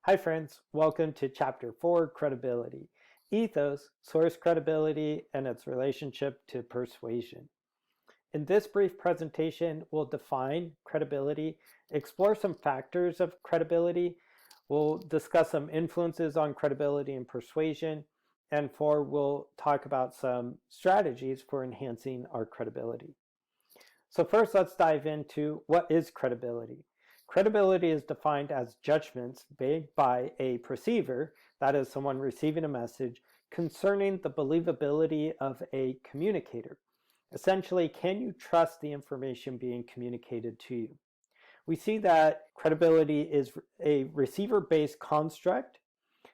Hi friends, welcome to Chapter 4, Credibility. Ethos, source credibility, and its relationship to persuasion. In this brief presentation, we'll define credibility, explore some factors of credibility, we'll discuss some influences on credibility and persuasion, and we'll talk about some strategies for enhancing our credibility. So first, let's dive into what is credibility. Credibility is defined as judgments made by a perceiver, that is someone receiving a message, concerning the believability of a communicator. Essentially, can you trust the information being communicated to you? We see that credibility is a receiver-based construct.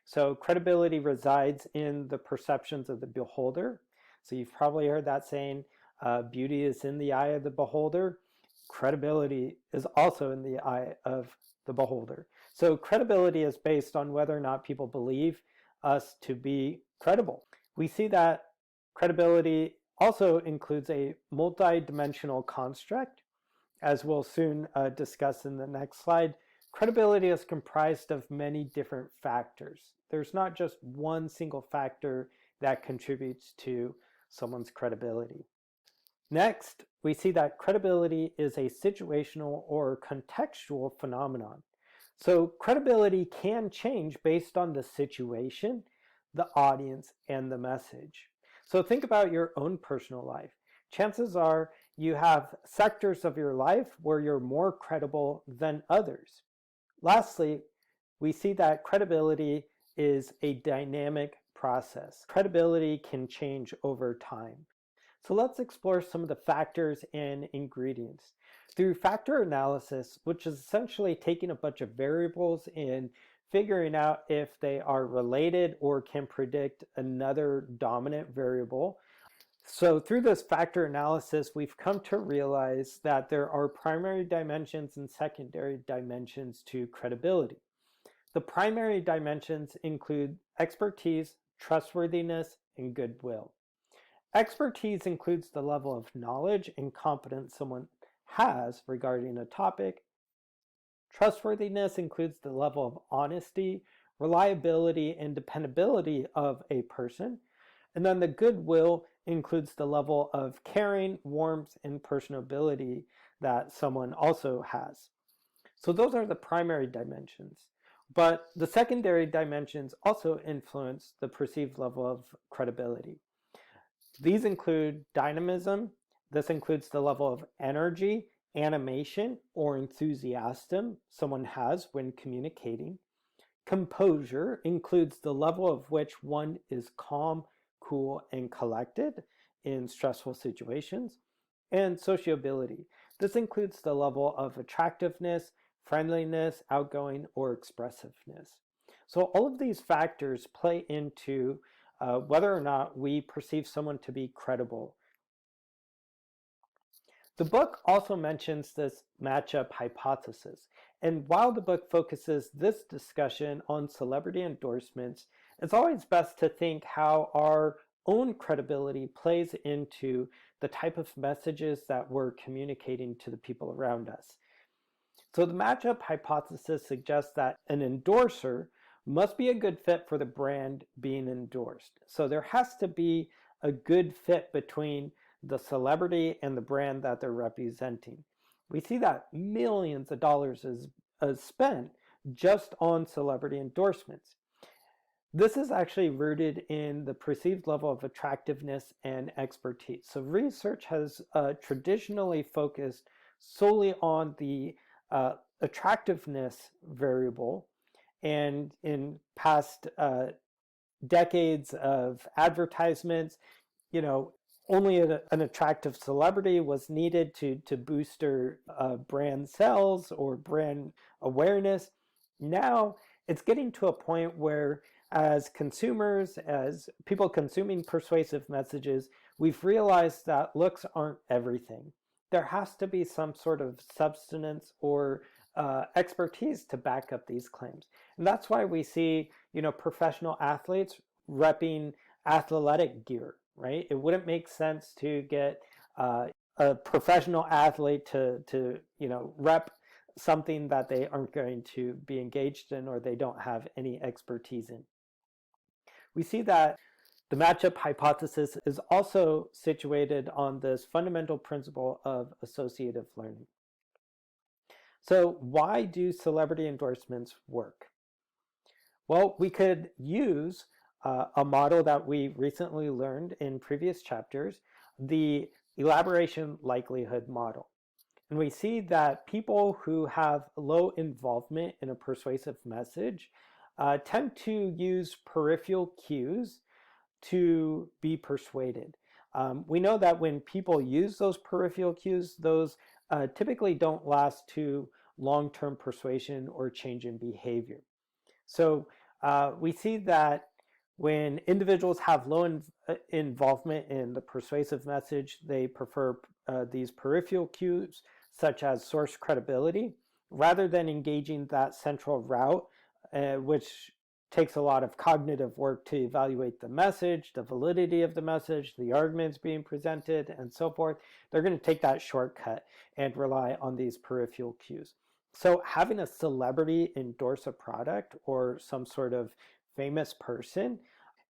So credibility resides in the perceptions of the beholder. So you've probably heard that saying, beauty is in the eye of the beholder. Credibility is also in the eye of the beholder. So credibility is based on whether or not people believe us to be credible. We see that credibility also includes a multi-dimensional construct. As we'll soon discuss in the next slide, credibility is comprised of many different factors. There's not just one single factor that contributes to someone's credibility. Next, we see that credibility is a situational or contextual phenomenon. So credibility can change based on the situation, the audience, and the message. So think about your own personal life. Chances are you have sectors of your life where you're more credible than others. Lastly, we see that credibility is a dynamic process. Credibility can change over time. So let's explore some of the factors and ingredients. Through factor analysis, which is essentially taking a bunch of variables and figuring out if they are related or can predict another dominant variable. So through this factor analysis, we've come to realize that there are primary dimensions and secondary dimensions to credibility. The primary dimensions include expertise, trustworthiness, and goodwill. Expertise includes the level of knowledge and competence someone has regarding a topic. Trustworthiness includes the level of honesty, reliability, and dependability of a person. And then the goodwill includes the level of caring, warmth, and personability that someone also has. So those are the primary dimensions. But the secondary dimensions also influence the perceived level of credibility. These include dynamism. This includes the level of energy, animation, or enthusiasm someone has when communicating. Composure includes the level of which one is calm, cool, and collected in stressful situations. And sociability. This includes the level of attractiveness, friendliness, outgoing, or expressiveness. So all of these factors play into whether or not we perceive someone to be credible. The book also mentions this matchup hypothesis. And while the book focuses this discussion on celebrity endorsements, it's always best to think how our own credibility plays into the type of messages that we're communicating to the people around us. So the matchup hypothesis suggests that an endorser must be a good fit for the brand being endorsed. So there has to be a good fit between the celebrity and the brand that they're representing. We see that millions of dollars is spent just on celebrity endorsements. This is actually rooted in the perceived level of attractiveness and expertise. So research has traditionally focused solely on the attractiveness variable. And in past decades of advertisements, only an attractive celebrity was needed to boost their brand sales or brand awareness. Now it's getting to a point where as consumers, as people consuming persuasive messages, we've realized that looks aren't everything. There has to be some sort of substance or expertise to back up these claims. And that's why we see, professional athletes repping athletic gear, right? It wouldn't make sense to get a professional athlete to rep something that they aren't going to be engaged in or they don't have any expertise in. We see that the matchup hypothesis is also situated on this fundamental principle of associative learning. So why do celebrity endorsements work? Well, we could use a model that we recently learned in previous chapters, the elaboration likelihood model. And we see that people who have low involvement in a persuasive message tend to use peripheral cues to be persuaded. We know that when people use those peripheral cues, those typically don't last to long-term persuasion or change in behavior. So we see that when individuals have low involvement in the persuasive message, they prefer these peripheral cues, such as source credibility, rather than engaging that central route, which takes a lot of cognitive work to evaluate the message, the validity of the message, the arguments being presented, and so forth. They're going to take that shortcut and rely on these peripheral cues. So having a celebrity endorse a product or some sort of famous person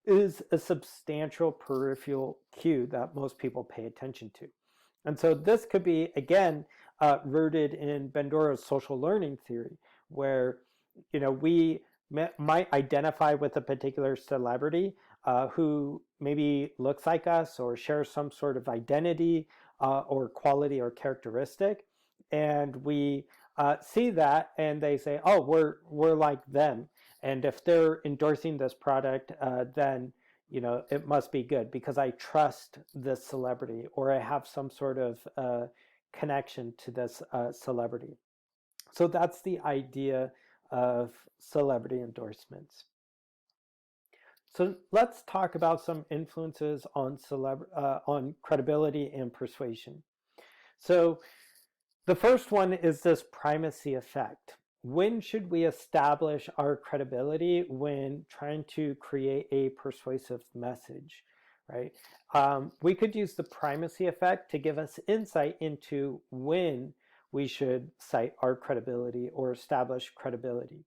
is a substantial peripheral cue that most people pay attention to. And so this could be, again, rooted in Bandura's social learning theory, where we might identify with a particular celebrity who maybe looks like us or shares some sort of identity or quality or characteristic, and we see that and they say, oh, we're like them, and if they're endorsing this product, then it must be good because I trust this celebrity or I have some sort of connection to this celebrity. So that's the idea of celebrity endorsements. So let's talk about some influences on credibility and persuasion. So the first one is this primacy effect. When should we establish our credibility when trying to create a persuasive message, right? We could use the primacy effect to give us insight into when we should cite our credibility or establish credibility.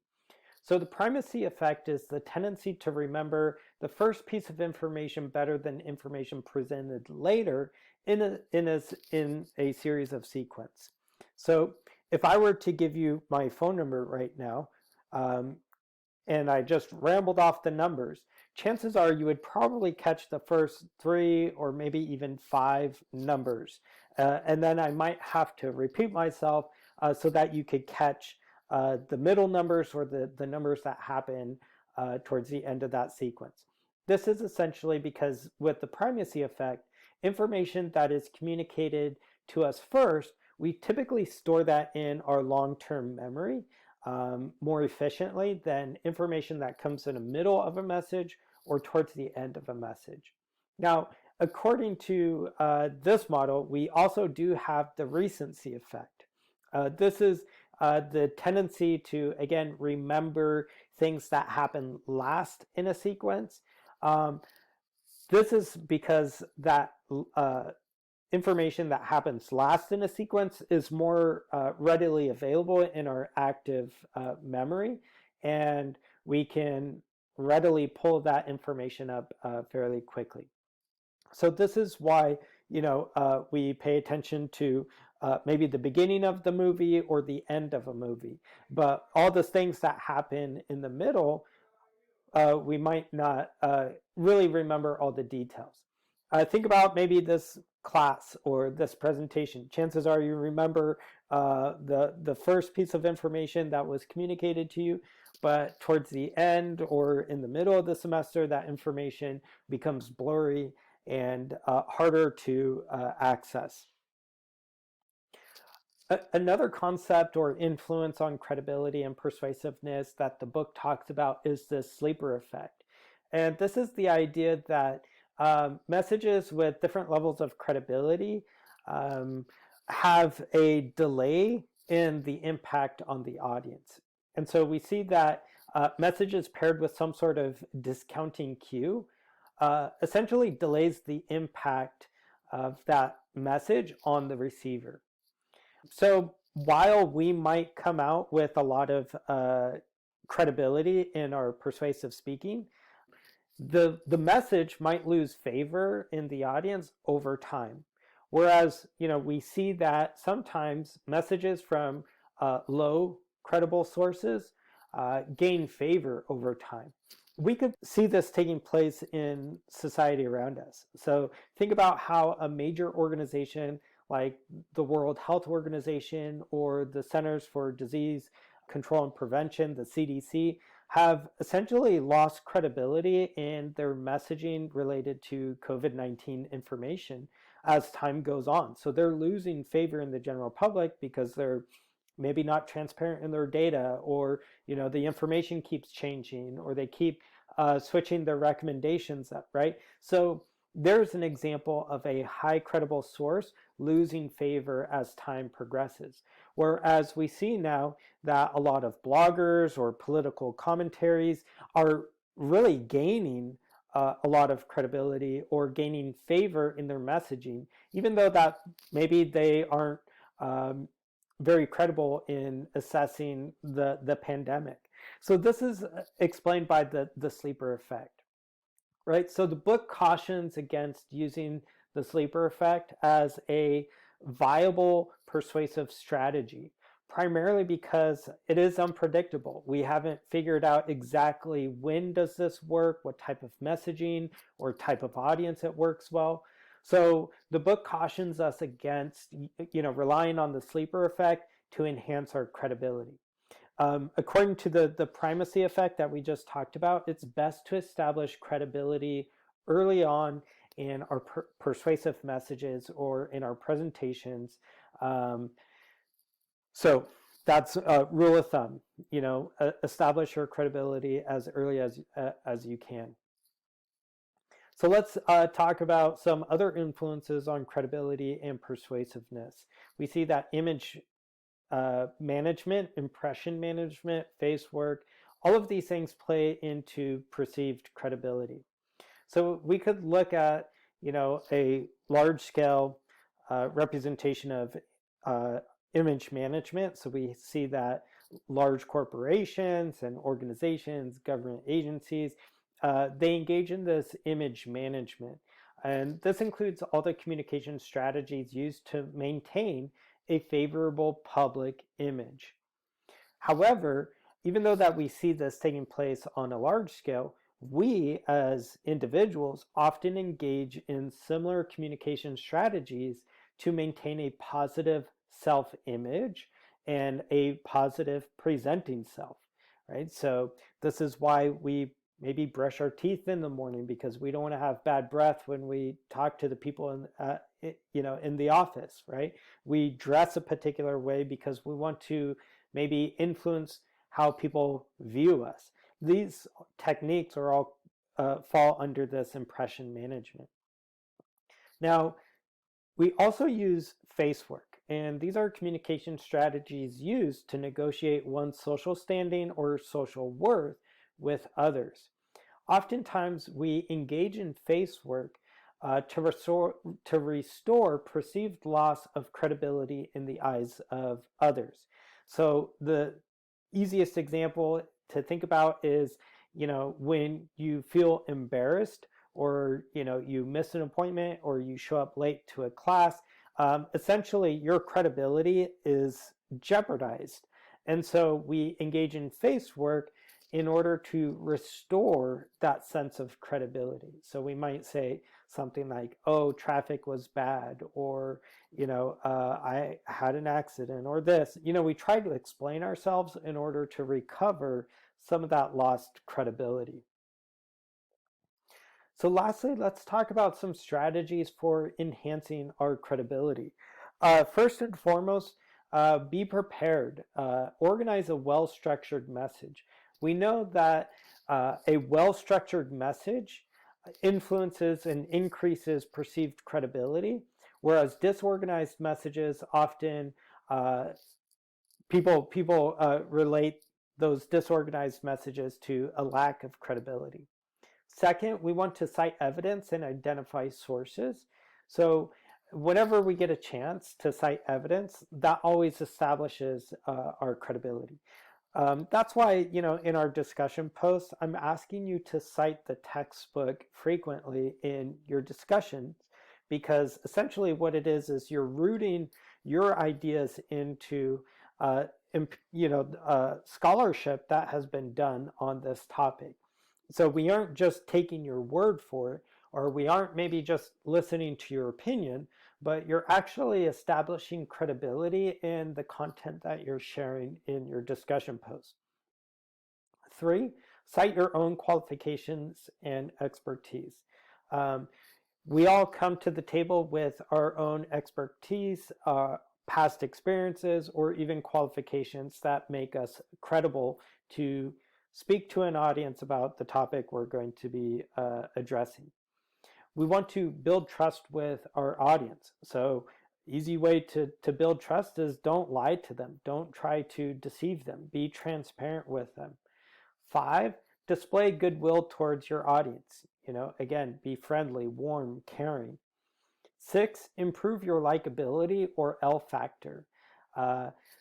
So the primacy effect is the tendency to remember the first piece of information better than information presented later in a series of sequence. So if I were to give you my phone number right now, and I just rambled off the numbers, chances are you would probably catch the first 3 or maybe even 5 numbers. And then I might have to repeat myself so that you could catch the middle numbers or the numbers that happen towards the end of that sequence. This is essentially because with the primacy effect, information that is communicated to us first, we typically store that in our long-term memory more efficiently than information that comes in the middle of a message or towards the end of a message. Now, according to this model, we also do have the recency effect. This is the tendency to, again, remember things that happen last in a sequence. This is because that information that happens last in a sequence is more readily available in our active memory, and we can readily pull that information up fairly quickly. So this is why we pay attention to maybe the beginning of the movie or the end of a movie, but all the things that happen in the middle, we might not really remember all the details. Think about maybe this class or this presentation. Chances are you remember the first piece of information that was communicated to you, but towards the end or in the middle of the semester, that information becomes blurry and harder to access. Another concept or influence on credibility and persuasiveness that the book talks about is the sleeper effect. And this is the idea that messages with different levels of credibility have a delay in the impact on the audience. And so we see that messages paired with some sort of discounting cue essentially delays the impact of that message on the receiver. So while we might come out with a lot of credibility in our persuasive speaking, the message might lose favor in the audience over time. Whereas, we see that sometimes messages from low credible sources gain favor over time. We could see this taking place in society around us. So think about how a major organization like the World Health Organization or the Centers for Disease Control and Prevention, the CDC, have essentially lost credibility in their messaging related to COVID-19 information as time goes on. So they're losing favor in the general public because they're maybe not transparent in their data, or the information keeps changing, or they keep switching their recommendations up, right? So there's an example of a high credible source losing favor as time progresses. Whereas we see now that a lot of bloggers or political commentaries are really gaining a lot of credibility or gaining favor in their messaging, even though that maybe they aren't very credible in assessing the pandemic. So this is explained by the sleeper effect, right? So the book cautions against using the sleeper effect as a viable persuasive strategy, primarily because it is unpredictable. We haven't figured out exactly when does this work, what type of messaging or type of audience it works well. So the book cautions us against, relying on the sleeper effect to enhance our credibility. According to the primacy effect that we just talked about, it's best to establish credibility early on in our persuasive messages or in our presentations. So that's a rule of thumb, establish your credibility as early as you can. So let's talk about some other influences on credibility and persuasiveness. We see that image management, impression management, face work, all of these things play into perceived credibility. So we could look at, a large scale representation of image management. So we see that large corporations and organizations, government agencies, they engage in this image management. And this includes all the communication strategies used to maintain a favorable public image. However, even though that we see this taking place on a large scale, we as individuals often engage in similar communication strategies to maintain a positive self-image and a positive presenting self, right? So this is why we maybe brush our teeth in the morning, because we don't want to have bad breath when we talk to the people in the office, right? We dress a particular way because we want to maybe influence how people view us. These techniques are all fall under this impression management. Now, we also use face work, and these are communication strategies used to negotiate one's social standing or social worth with others. Oftentimes, we engage in face work to restore perceived loss of credibility in the eyes of others. So the easiest example to think about is, when you feel embarrassed, or you miss an appointment, or you show up late to a class, essentially your credibility is jeopardized. And so we engage in face work in order to restore that sense of credibility. So we might say something like, oh, traffic was bad, or, I had an accident, or this. We try to explain ourselves in order to recover some of that lost credibility. So lastly, let's talk about some strategies for enhancing our credibility. First and foremost, be prepared. Organize a well-structured message. We know that a well-structured message influences and increases perceived credibility, whereas disorganized messages often, people relate those disorganized messages to a lack of credibility. Second, we want to cite evidence and identify sources. So whenever we get a chance to cite evidence, that always establishes our credibility. That's why, in our discussion posts, I'm asking you to cite the textbook frequently in your discussions, because essentially what it is you're rooting your ideas into, scholarship that has been done on this topic. So we aren't just taking your word for it, or we aren't maybe just listening to your opinion, but you're actually establishing credibility in the content that you're sharing in your discussion posts. 3, cite your own qualifications and expertise. We all come to the table with our own expertise, past experiences, or even qualifications that make us credible to speak to an audience about the topic we're going to be addressing. We want to build trust with our audience. So easy way to build trust is don't lie to them. Don't try to deceive them. Be transparent with them. 5, display goodwill towards your audience. Again, be friendly, warm, caring. 6, improve your likability or L factor.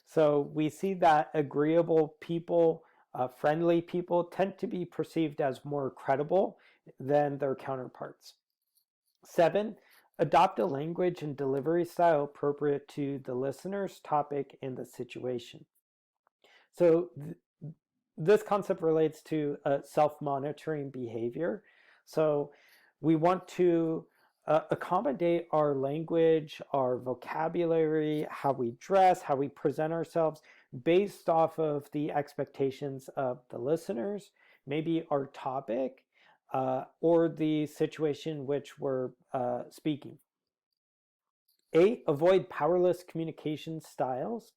So we see that agreeable people, friendly people tend to be perceived as more credible than their counterparts. 7, adopt a language and delivery style appropriate to the listener's topic and the situation. So this concept relates to self-monitoring behavior. So we want to accommodate our language, our vocabulary, how we dress, how we present ourselves based off of the expectations of the listeners, maybe our topic, or the situation which we're speaking. 8, avoid powerless communication styles.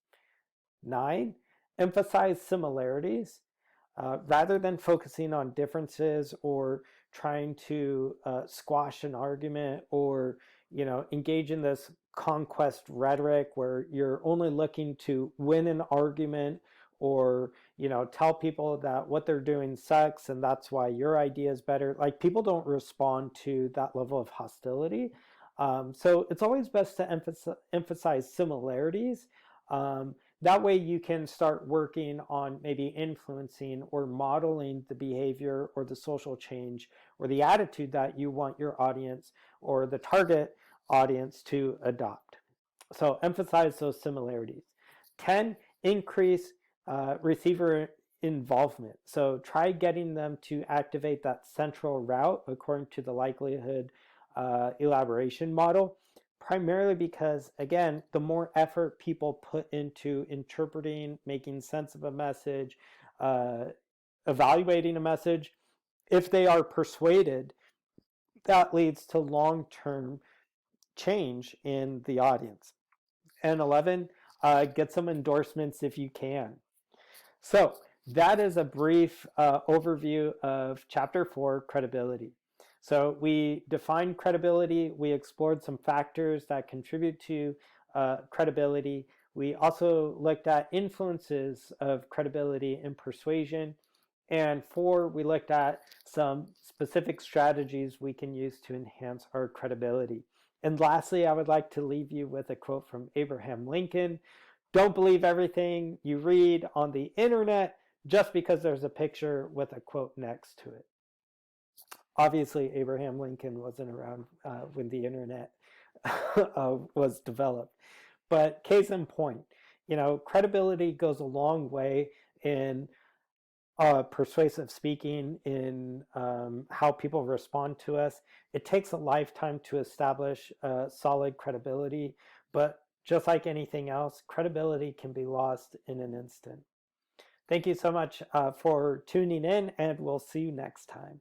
9, emphasize similarities. Rather than focusing on differences or trying to squash an argument, or engage in this conquest rhetoric where you're only looking to win an argument, or tell people that what they're doing sucks and that's why your idea is better. Like, people don't respond to that level of hostility. So it's always best to emphasize similarities. That way you can start working on maybe influencing or modeling the behavior or the social change or the attitude that you want your audience or the target audience to adopt. So emphasize those similarities. 10, increase receiver involvement. So try getting them to activate that central route according to the likelihood elaboration model. Primarily because, again, the more effort people put into interpreting, making sense of a message, evaluating a message, if they are persuaded, that leads to long-term change in the audience. And 11, get some endorsements if you can. So that is a brief overview of Chapter 4, Credibility. So we defined credibility. We explored some factors that contribute to credibility. We also looked at influences of credibility and persuasion. And 4, we looked at some specific strategies we can use to enhance our credibility. And lastly, I would like to leave you with a quote from Abraham Lincoln. Don't believe everything you read on the internet just because there's a picture with a quote next to it. Obviously, Abraham Lincoln wasn't around when the internet was developed. But case in point, credibility goes a long way in persuasive speaking, in how people respond to us. It takes a lifetime to establish solid credibility, but just like anything else, credibility can be lost in an instant. Thank you so much for tuning in, and we'll see you next time.